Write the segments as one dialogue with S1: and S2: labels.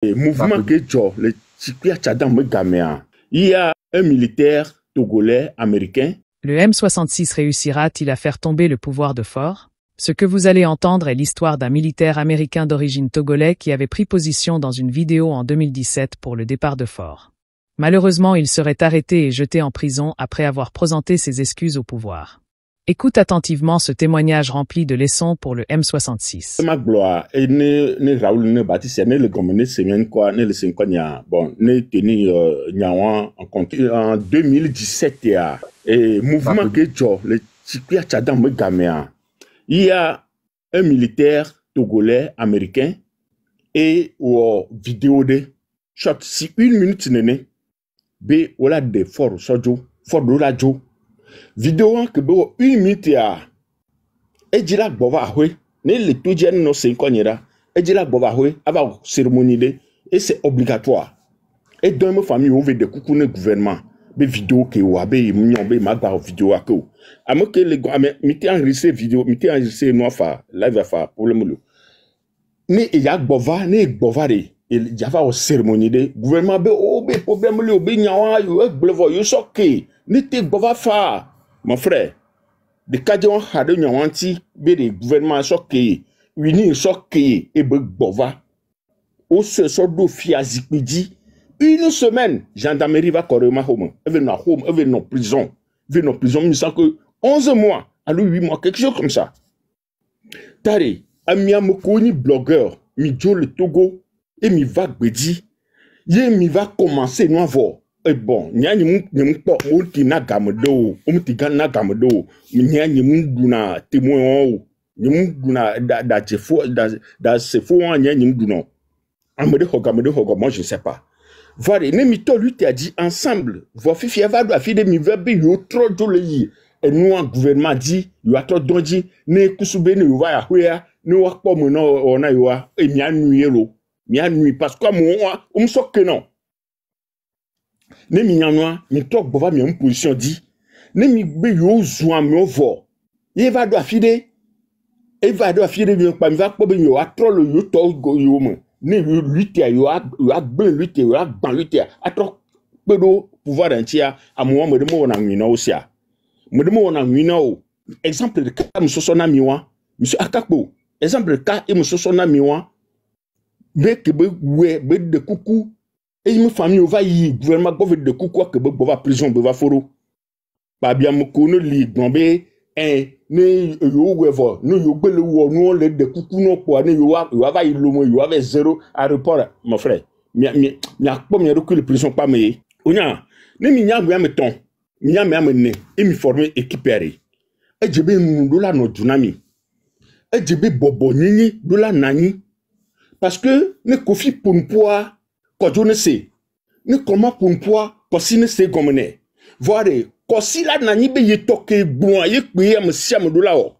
S1: Mouvement que le Tchipia Tchadam Megamea. Il y a un militaire togolais américain.
S2: Le M66 réussira-t-il à faire tomber le pouvoir de Faure? Ce que vous allez entendre est l'histoire d'un militaire américain d'origine togolais qui avait pris position dans une vidéo en 2017 pour le départ de Faure. Malheureusement, il serait arrêté et jeté en prison après avoir présenté ses excuses au pouvoir. Écoute attentivement ce témoignage rempli de leçons pour le M66.
S1: Ma gloire, et ne Raoul ne bâtissait, ne le gomme, ne semaine quoi, ne le 5 ans, bon, ne tenir Nyawan en compte. En 2017, et mouvement que le Tchipia Tchadam Megamea. Il y a un militaire togolais américain et vidéo de shot si 1 minute nene be wala de for sojo for do la jo vidéo que be 1 minute ya ejila gbova hwe ne le toje no se nkonyera ejila gbova hwe aba cérémonie de et c'est obligatoire et dans ma famille on veut de coucou le gouvernement be vidéo que wa be mignon be magba vidéo ako ameke les gars mité enregistrer vidéo mité enregistrer no fa live fa problème lo ne ya gbova ne gbova de il y avait une cérémonie de gouvernement be o be problème le be nyawa yo gblevo yo soké ne te gbova fa mon frère de kadjon hade nyawanti be de gouvernement soké uni soké e be gbova o se sodo fiazikidi. Une semaine, gendarmerie va corriger ma home. Elle veut nos prison. Elle veut nos prison, mais ça que 11 mois, alors 8 mois, quelque chose comme ça. Tari, amia me koni blogueur, mi jo le Togo, et mi va gbedi, ye mi va commencer nous avoir. Et bon, nya ni mu po mo ti na gamedo, ti ga na gamedo, nya ni mu duna témoin o, ni mu duna da chefo da sefo nya ni mu duna. Amede hoga, moi je sais pas. Voilà, ne mito lui t'a dit ensemble, voici fièvre doit filer mi verbe yo trop joli. Et nous en gouvernement dit, yo a trop donji, ne kusube ne yo va ya huya, ne wa pas mon on a yo et mi a nuit parce que moi on so que non. Ne mi yanwa, mi tok bova mi en position dit, ne mi be yo zwa mi ovo. Il va doit filer mi pas mi va pas ben yo a trop le yo to go yo mo. Ne lutte yo a ben lutte yo a ban lutte a trop pedo pouvoir entier à moi me demo na nwina aussi a me demo na nwina o exemple de cas monsieur na miwa monsieur akakpo exemple de cas et monsieur na miwa be que be de coucou et me famille va y gouvernement go de coucou que be va prison be va foro ba bien me kono li gombe ne yo wevo no yo gbele wo no le de kuku no po ne yo va ilomo yo avec 0 aéroport mon frère mi akpo mi recule prison pas me onya ne mi nya gwa meton mi nya me amene e mi former équipéré e jebe mu do la no dunami e jebe bobo nyinyi do la nani parce que ne kofi punpoa ko jo ne se ne comment punpoa ko si ne se gomene voir kosi la nani be ye toke bon ye pe am siam do la o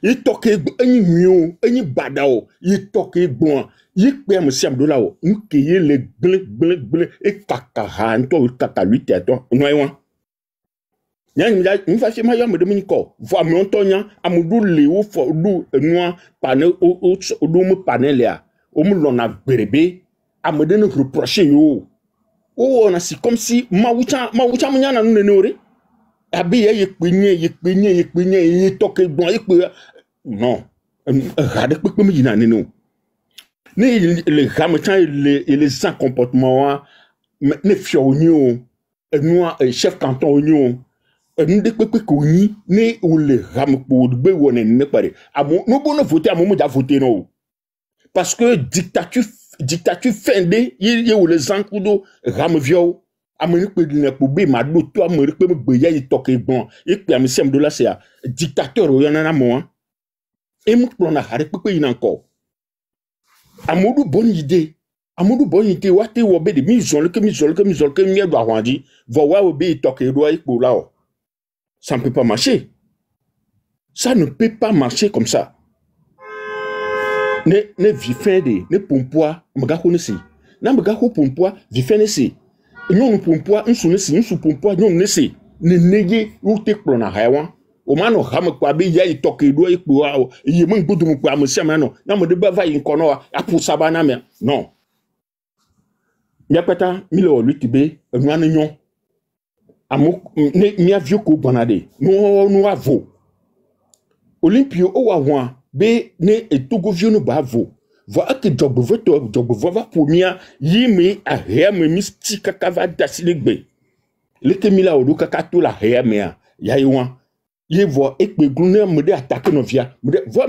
S1: ye toke eni mion eni badao ye toke bon ye pe am siam do la o nke ye le ble e kaka han to kaka lui to noywa nya fa fi ma ya me de mi ko vo mi ontonya amudu le wo fo du noa pane o do mu panel ya o mu lona berebe amede ne reprocher yo o on a si comme si ma wucha munya na nu ne ore abi ye penye ye toke bon ye pe non rade pe mi na no ne le ramechan et les sans comportement ne fionion noa chef canton union nous de pe ko ni ne ou le rampo de be wona ne pare amo no bon voter amo mo da voter non parce que dictature fendé ye ou les encudo ramvio Amérique peut dire pour be ma do to Amérique peut me gbeya yi toke bon et puis am sem de la c'est dictateur o yana na mo et mu plan na hare pepe yin encore amodu bonne idée wa te wo be de mi zon que mi do awandi vo wa o be toke do yi po la o ça ne peut pas marcher, ça ne peut pas marcher comme ça ne vi fende ne pompoa mga ko ne si na mga ko pompoa vi fende si non pompoa nsu pompoa non ne si ne nege o te klo na hawan o ma no ham kwa be ya itoke do ipo a ye mo gbodu mo kwa mo se ma no na mo de ba va yin kono a pu sabana me non miapata milo lutibe nwana nyon amo ne mia vieux ko banade no avo Olympio o wa be ne etogo vieux no bavo va ake jogbo va pomia yimi a heme mystique kava dasinegbe leke mila odu kaka to la heme ya yiwan ye voit ekbe glune me de attaquer novia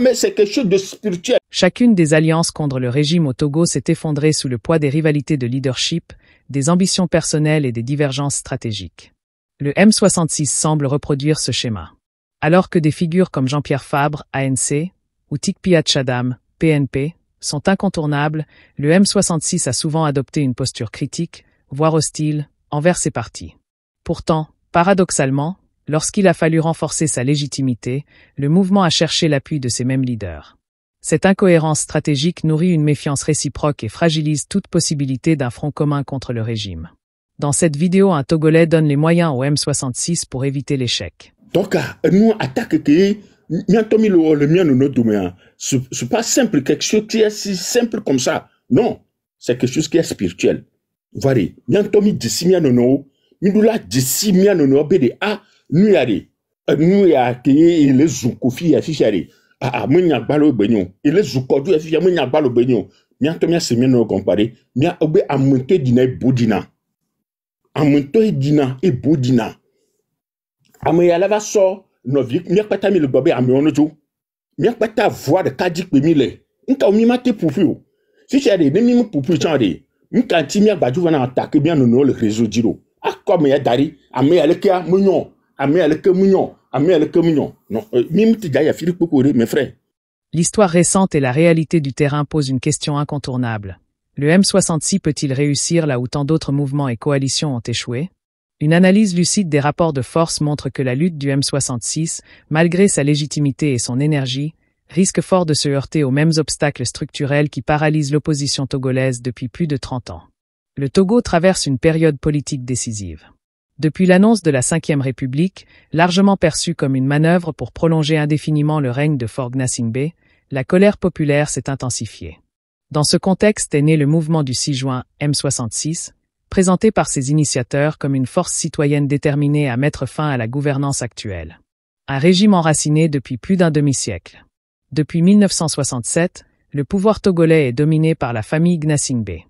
S1: mais c'est quelque chose de spirituel.
S2: Chacune des alliances contre le régime au Togo s'est effondrée sous le poids des rivalités de leadership, des ambitions personnelles et des divergences stratégiques. Le M66 semble reproduire ce schéma. Alors que des figures comme Jean-Pierre Fabre, ANC, ou Tikpiat Chadam, PNP, sont incontournables, le M66 a souvent adopté une posture critique, voire hostile, envers ses partis. Pourtant, paradoxalement, lorsqu'il a fallu renforcer sa légitimité, le mouvement a cherché l'appui de ces mêmes leaders. Cette incohérence stratégique nourrit une méfiance réciproque et fragilise toute possibilité d'un front commun contre le régime. Dans cette vidéo, un Togolais donne les moyens au M66 pour éviter l'échec.
S1: Donc, nous attaquons que le mien nous domaine. C'est pas simple, quelque chose qui est si simple comme ça. Non, c'est quelque chose qui est spirituel. Voilà, nous dissimia nono, nous la dissimia nono bede a nous ya que les zoukofi affichari. Ah, menya balo benyo. Les zoukodu affichari menya balo benyo. Mianto mia semeno comparé, mia obe amonte dina bodina. Amonte dina et bodina. Ameya lava so novik mia pata mi le gobe ameonojo. Mia pata voix de kadik bemile. Nka o mi mate pupu. Si chari ne mi pupu chande. Nka ti mia baju vana attaquer bien no le réseau diro. Ah comme ya dari, ameya le kia munyon. Non, mes frères.
S2: L'histoire récente et la réalité du terrain posent une question incontournable. Le M66 peut-il réussir là où tant d'autres mouvements et coalitions ont échoué? Une analyse lucide des rapports de force montre que la lutte du M66, malgré sa légitimité et son énergie, risque fort de se heurter aux mêmes obstacles structurels qui paralysent l'opposition togolaise depuis plus de 30 ans. Le Togo traverse une période politique décisive. Depuis l'annonce de la Ve République, largement perçue comme une manœuvre pour prolonger indéfiniment le règne de Faure Gnassingbé, la colère populaire s'est intensifiée. Dans ce contexte est né le mouvement du 6 juin, M66, présenté par ses initiateurs comme une force citoyenne déterminée à mettre fin à la gouvernance actuelle. Un régime enraciné depuis plus d'un demi-siècle. Depuis 1967, le pouvoir togolais est dominé par la famille Gnassingbé.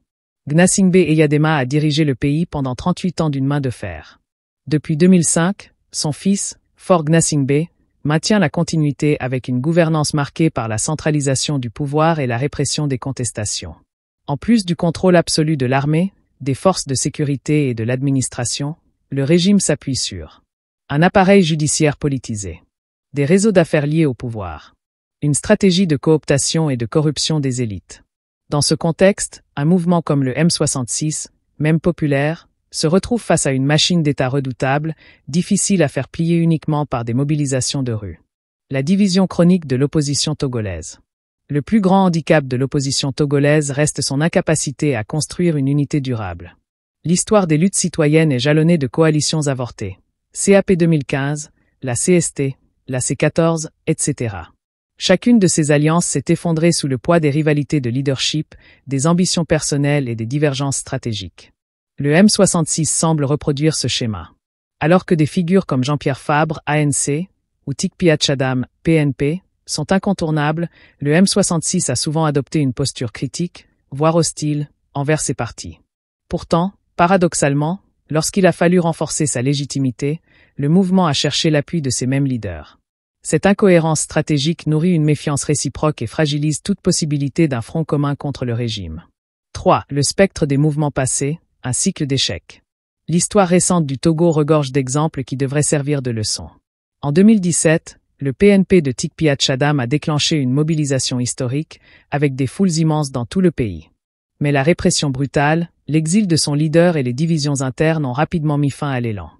S2: Gnassingbé Eyadema a dirigé le pays pendant 38 ans d'une main de fer. Depuis 2005, son fils, Faure Gnassingbé, maintient la continuité avec une gouvernance marquée par la centralisation du pouvoir et la répression des contestations. En plus du contrôle absolu de l'armée, des forces de sécurité et de l'administration, le régime s'appuie sur un appareil judiciaire politisé, des réseaux d'affaires liés au pouvoir, une stratégie de cooptation et de corruption des élites. Dans ce contexte, un mouvement comme le M66, même populaire, se retrouve face à une machine d'État redoutable, difficile à faire plier uniquement par des mobilisations de rue. La division chronique de l'opposition togolaise. Le plus grand handicap de l'opposition togolaise reste son incapacité à construire une unité durable. L'histoire des luttes citoyennes est jalonnée de coalitions avortées. CAP 2015, la CST, la C14, etc. Chacune de ces alliances s'est effondrée sous le poids des rivalités de leadership, des ambitions personnelles et des divergences stratégiques. Le M66 semble reproduire ce schéma. Alors que des figures comme Jean-Pierre Fabre, ANC, ou Tikpiat Chadam, PNP, sont incontournables, le M66 a souvent adopté une posture critique, voire hostile, envers ses partis. Pourtant, paradoxalement, lorsqu'il a fallu renforcer sa légitimité, le mouvement a cherché l'appui de ces mêmes leaders. Cette incohérence stratégique nourrit une méfiance réciproque et fragilise toute possibilité d'un front commun contre le régime. 3. Le spectre des mouvements passés, un cycle d'échecs. L'histoire récente du Togo regorge d'exemples qui devraient servir de leçon. En 2017, le PNP de Tikpiat Chadam a déclenché une mobilisation historique, avec des foules immenses dans tout le pays. Mais la répression brutale, l'exil de son leader et les divisions internes ont rapidement mis fin à l'élan.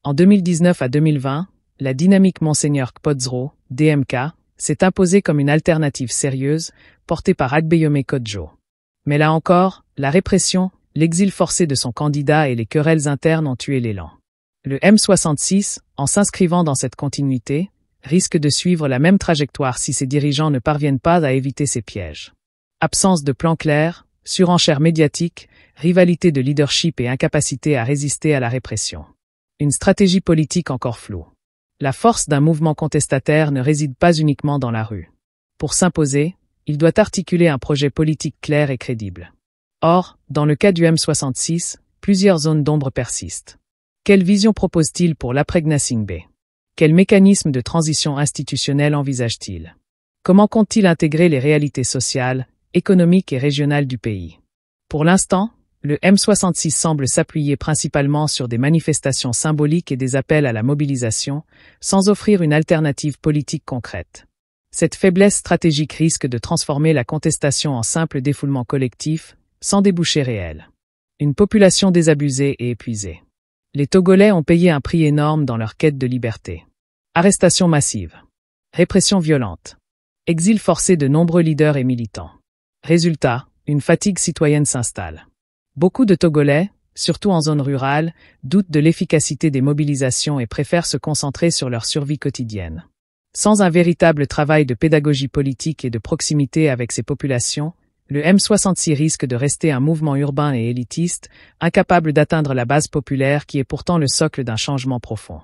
S2: En 2019 à 2020, la dynamique Monseigneur Kpodzro, DMK, s'est imposée comme une alternative sérieuse, portée par Agbeyome Kodjo. Mais là encore, la répression, l'exil forcé de son candidat et les querelles internes ont tué l'élan. Le M66, en s'inscrivant dans cette continuité, risque de suivre la même trajectoire si ses dirigeants ne parviennent pas à éviter ces pièges. Absence de plan clair, surenchère médiatique, rivalité de leadership et incapacité à résister à la répression. Une stratégie politique encore floue. La force d'un mouvement contestataire ne réside pas uniquement dans la rue. Pour s'imposer, il doit articuler un projet politique clair et crédible. Or, dans le cas du M66, plusieurs zones d'ombre persistent. Quelle vision propose-t-il pour l'après-Gnassingbé? Quel mécanisme de transition institutionnelle envisage-t-il? Comment compte-t-il intégrer les réalités sociales, économiques et régionales du pays? Pour l'instant, le M66 semble s'appuyer principalement sur des manifestations symboliques et des appels à la mobilisation, sans offrir une alternative politique concrète. Cette faiblesse stratégique risque de transformer la contestation en simple défoulement collectif, sans débouché réel. Une population désabusée et épuisée. Les Togolais ont payé un prix énorme dans leur quête de liberté. Arrestations massives. Répression violente. Exil forcé de nombreux leaders et militants. Résultat, une fatigue citoyenne s'installe. Beaucoup de Togolais, surtout en zone rurale, doutent de l'efficacité des mobilisations et préfèrent se concentrer sur leur survie quotidienne. Sans un véritable travail de pédagogie politique et de proximité avec ces populations, le M66 risque de rester un mouvement urbain et élitiste, incapable d'atteindre la base populaire qui est pourtant le socle d'un changement profond.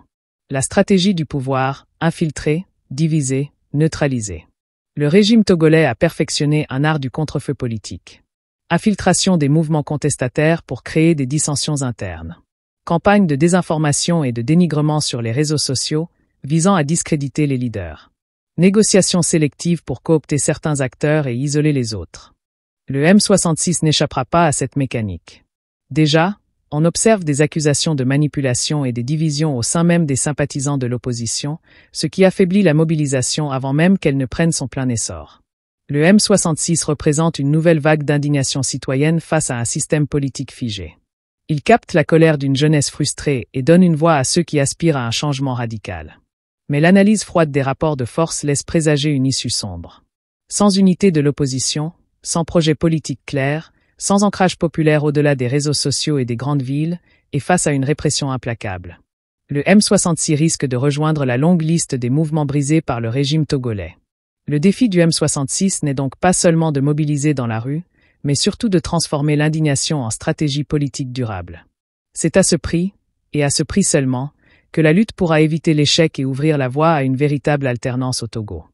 S2: La stratégie du pouvoir, infiltrer, diviser, neutraliser. Le régime togolais a perfectionné un art du contre-feu politique. Infiltration des mouvements contestataires pour créer des dissensions internes. Campagne de désinformation et de dénigrement sur les réseaux sociaux, visant à discréditer les leaders. Négociation sélective pour coopter certains acteurs et isoler les autres. Le M66 n'échappera pas à cette mécanique. Déjà, on observe des accusations de manipulation et des divisions au sein même des sympathisants de l'opposition, ce qui affaiblit la mobilisation avant même qu'elle ne prenne son plein essor. Le M66 représente une nouvelle vague d'indignation citoyenne face à un système politique figé. Il capte la colère d'une jeunesse frustrée et donne une voix à ceux qui aspirent à un changement radical. Mais l'analyse froide des rapports de force laisse présager une issue sombre. Sans unité de l'opposition, sans projet politique clair, sans ancrage populaire au-delà des réseaux sociaux et des grandes villes, et face à une répression implacable. Le M66 risque de rejoindre la longue liste des mouvements brisés par le régime togolais. Le défi du M66 n'est donc pas seulement de mobiliser dans la rue, mais surtout de transformer l'indignation en stratégie politique durable. C'est à ce prix, et à ce prix seulement, que la lutte pourra éviter l'échec et ouvrir la voie à une véritable alternance au Togo.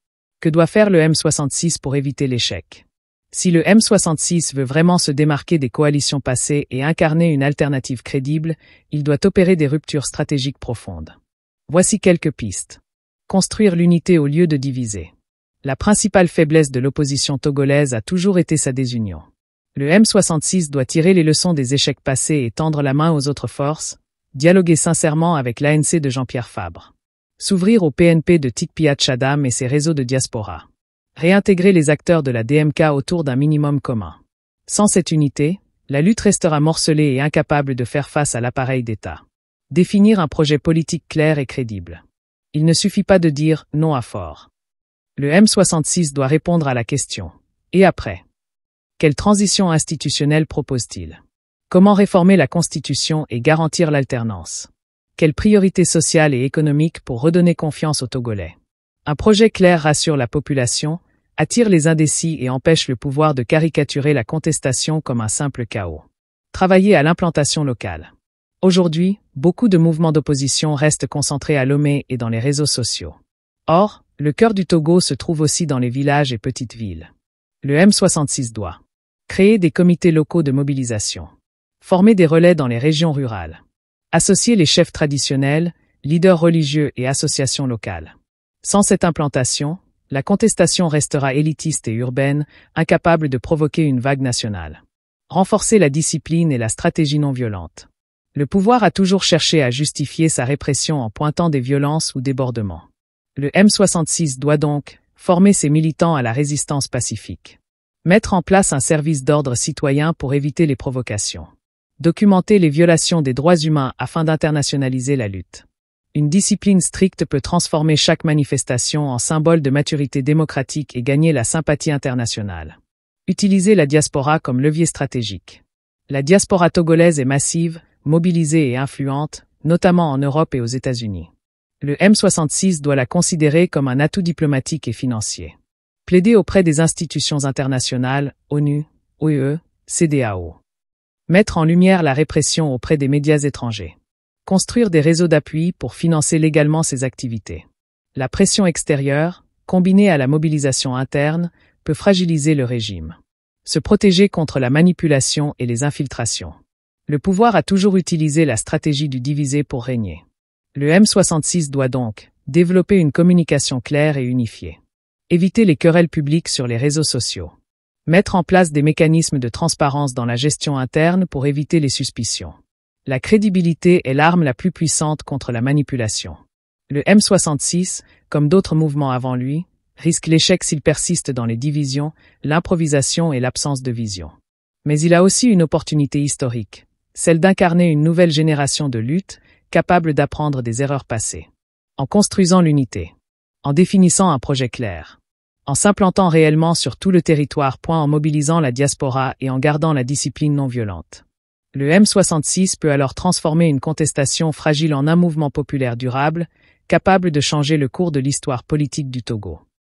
S2: Que doit faire le M66 pour éviter l'échec? Si le M66 veut vraiment se démarquer des coalitions passées et incarner une alternative crédible, il doit opérer des ruptures stratégiques profondes. Voici quelques pistes. Construire l'unité au lieu de diviser. La principale faiblesse de l'opposition togolaise a toujours été sa désunion. Le M66 doit tirer les leçons des échecs passés et tendre la main aux autres forces, dialoguer sincèrement avec l'ANC de Jean-Pierre Fabre. S'ouvrir au PNP de Tikpiat Chadam et ses réseaux de diaspora. Réintégrer les acteurs de la DMK autour d'un minimum commun. Sans cette unité, la lutte restera morcelée et incapable de faire face à l'appareil d'État. Définir un projet politique clair et crédible. Il ne suffit pas de dire non à fort. Le M66 doit répondre à la question. Et après? Quelle transition institutionnelle propose-t-il? Comment réformer la Constitution et garantir l'alternance? Quelles priorités sociales et économiques pour redonner confiance aux Togolais? Un projet clair rassure la population, attire les indécis et empêche le pouvoir de caricaturer la contestation comme un simple chaos. Travailler à l'implantation locale. Aujourd'hui, beaucoup de mouvements d'opposition restent concentrés à Lomé et dans les réseaux sociaux. Or, le cœur du Togo se trouve aussi dans les villages et petites villes. Le M66 doit créer des comités locaux de mobilisation, former des relais dans les régions rurales, associer les chefs traditionnels, leaders religieux et associations locales. Sans cette implantation, la contestation restera élitiste et urbaine, incapable de provoquer une vague nationale. Renforcer la discipline et la stratégie non violente. Le pouvoir a toujours cherché à justifier sa répression en pointant des violences ou débordements. Le M66 doit donc former ses militants à la résistance pacifique. Mettre en place un service d'ordre citoyen pour éviter les provocations. Documenter les violations des droits humains afin d'internationaliser la lutte. Une discipline stricte peut transformer chaque manifestation en symbole de maturité démocratique et gagner la sympathie internationale. Utiliser la diaspora comme levier stratégique. La diaspora togolaise est massive, mobilisée et influente, notamment en Europe et aux États-Unis. Le M66 doit la considérer comme un atout diplomatique et financier. Plaider auprès des institutions internationales, ONU, OUE, CEDEAO. Mettre en lumière la répression auprès des médias étrangers. Construire des réseaux d'appui pour financer légalement ses activités. La pression extérieure, combinée à la mobilisation interne, peut fragiliser le régime. Se protéger contre la manipulation et les infiltrations. Le pouvoir a toujours utilisé la stratégie du diviser pour régner. Le M66 doit donc développer une communication claire et unifiée. Éviter les querelles publiques sur les réseaux sociaux. Mettre en place des mécanismes de transparence dans la gestion interne pour éviter les suspicions. La crédibilité est l'arme la plus puissante contre la manipulation. Le M66, comme d'autres mouvements avant lui, risque l'échec s'il persiste dans les divisions, l'improvisation et l'absence de vision. Mais il a aussi une opportunité historique, celle d'incarner une nouvelle génération de lutte, capable d'apprendre des erreurs passées. En construisant l'unité. En définissant un projet clair. En s'implantant réellement sur tout le territoire. En mobilisant la diaspora et en gardant la discipline non violente. Le M66 peut alors transformer une contestation fragile en un mouvement populaire durable, capable de changer le cours de l'histoire politique du Togo.